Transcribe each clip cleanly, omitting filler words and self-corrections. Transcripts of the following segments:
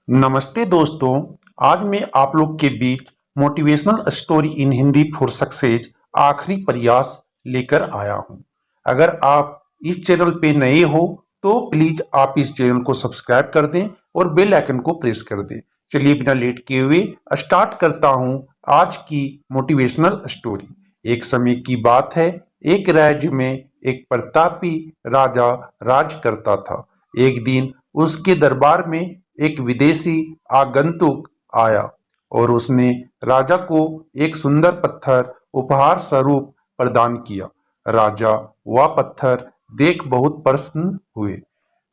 नमस्ते दोस्तों। आज मैं आप लोग के बीच motivational story in Hindi for success आखिरी प्रयास लेकर आया हूं। अगर आप इस चैनल पे नए हो तो प्लीज आप इस चैनल को सब्सक्राइब कर दें और बेल आइकन को प्रेस कर दें। चलिए बिना लेट किए हुए स्टार्ट करता हूं आज की मोटिवेशनल स्टोरी। एक समय की बात है, एक राज्य में एक प्रतापी राजा राज करता था। एक दिन उसके दरबार में एक विदेशी आगंतुक आया और उसने राजा को एक सुंदर पत्थर उपहार स्वरूप प्रदान किया। राजा वह पत्थर देख बहुत प्रसन्न हुए।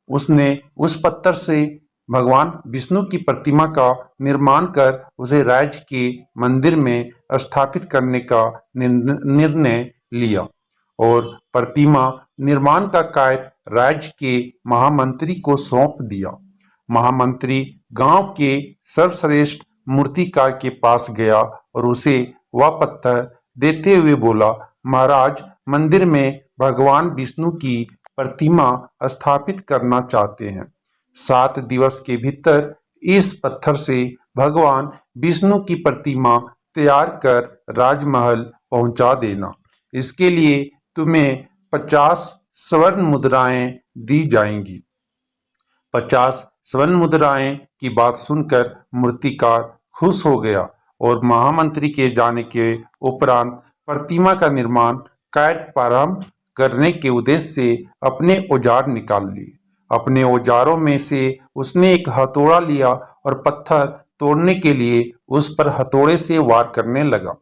उसने उस पत्थर से भगवान विष्णु की प्रतिमा का निर्माण कर उसे राज्य के मंदिर में स्थापित करने का निर्णय लिया और प्रतिमा निर्माण का कार्य राज्य के महामंत्री को सौंप दिया। महामंत्री गांव के सर्वश्रेष्ठ मूर्तिकार के पास गया और उसे वह पत्थर देते हुए बोला, महाराज, मंदिर में भगवान विष्णु की प्रतिमा स्थापित करना चाहते हैं। 7 दिवस के भीतर इस पत्थर से भगवान विष्णु की प्रतिमा तैयार कर राजमहल पहुंचा देना। इसके लिए तुम्हें 50 स्वर्ण मुद्राएं दी जाएंगी। 50 स्वर्ण मुद्राएं की बात सुनकर मूर्तिकार खुश हो गया और महामंत्री के जाने के उपरांत प्रतिमा का निर्माण कार्य प्रारंभ करने के उद्देश्य से अपने औजार निकाल लिए। अपने औजारों में से उसने एक हथौड़ा लिया और पत्थर तोड़ने के लिए उस पर हथौड़े से वार करने लगा,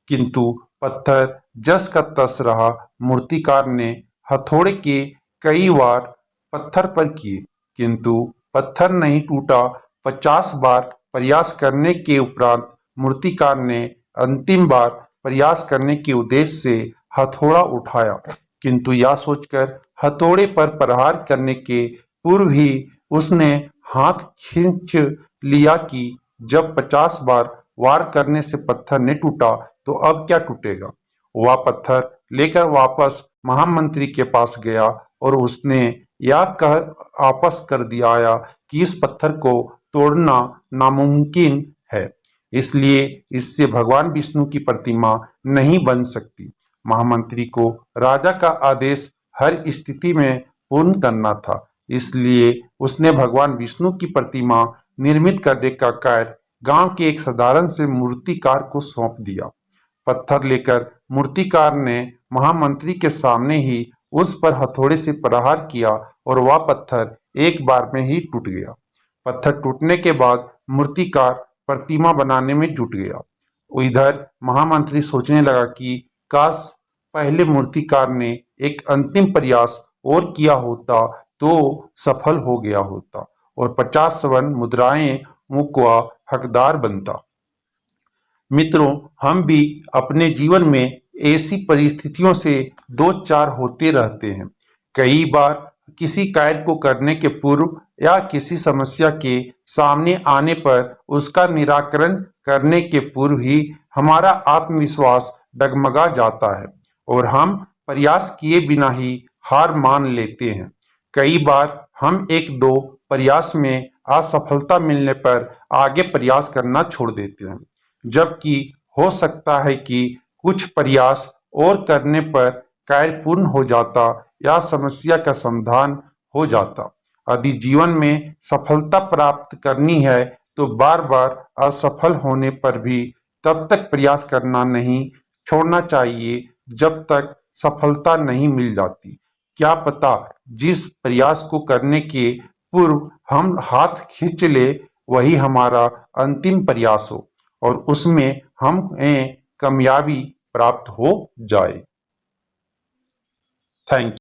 किंतु पत्थर जस का तस रहा। मूर्तिकार ने हथौड़े के कई वार पत्थर पर किए, किंतु पत्थर नहीं टूटा। 50 बार प्रयास करने के उपरांत मूर्तिकार ने अंतिम बार प्रयास करने के उद्देश्य से हथौड़ा उठाया, किंतु यह सोचकर हथौड़े पर प्रहार करने के पूर्व ही उसने हाथ खींच लिया कि जब 50 बार वार करने से पत्थर नहीं टूटा तो अब क्या टूटेगा। वह पत्थर लेकर वापस महामंत्री के पास गया और उसने यह कह वापस कर दिया आया कि इस पत्थर को तोड़ना नामुमकिन है, इसलिए इससे भगवान विष्णु की प्रतिमा नहीं बन सकती। महामंत्री को राजा का आदेश हर स्थिति में पूर्ण करना था, इसलिए उसने भगवान विष्णु की प्रतिमा निर्मित करने का कार्य गांव के एक साधारण से मूर्तिकार को सौंप दिया। पत्थर लेकर मूर्तिकार ने महामंत्री के सामने ही उस पर हथौड़े से प्रहार किया और वह पत्थर एक बार में ही टूट गया। पत्थर टूटने के बाद मूर्तिकार प्रतिमा बनाने में जुट गया। इधर महामंत्री सोचने लगा कि काश पहले मूर्तिकार ने एक अंतिम प्रयास और किया होता तो सफल हो गया होता और 50 स्वर्ण मुद्राएं का हकदार बनता। मित्रों, हम भी अपने जीवन में ऐसी परिस्थितियों से दो चार होते रहते हैं। कई बार किसी कार्य को करने के पूर्व या किसी समस्या के सामने आने पर उसका निराकरण करने के पूर्व ही हमारा आत्मविश्वास डगमगा जाता है और हम प्रयास किए बिना ही हार मान लेते हैं। कई बार हम एक दो प्रयास में असफलता मिलने पर आगे प्रयास करना छोड़ देते हैं, जबकि हो सकता है कि कुछ प्रयास और करने पर कार्य पूर्ण हो जाता या समस्या का समाधान हो जाता। यदि जीवन में सफलता प्राप्त करनी है तो बार बार असफल होने पर भी तब तक प्रयास करना नहीं छोड़ना चाहिए जब तक सफलता नहीं मिल जाती। क्या पता जिस प्रयास को करने के पूर्व हम हाथ खींच ले वही हमारा अंतिम प्रयास हो और उसमें हमें कामयाबी प्राप्त हो जाए। Thank you.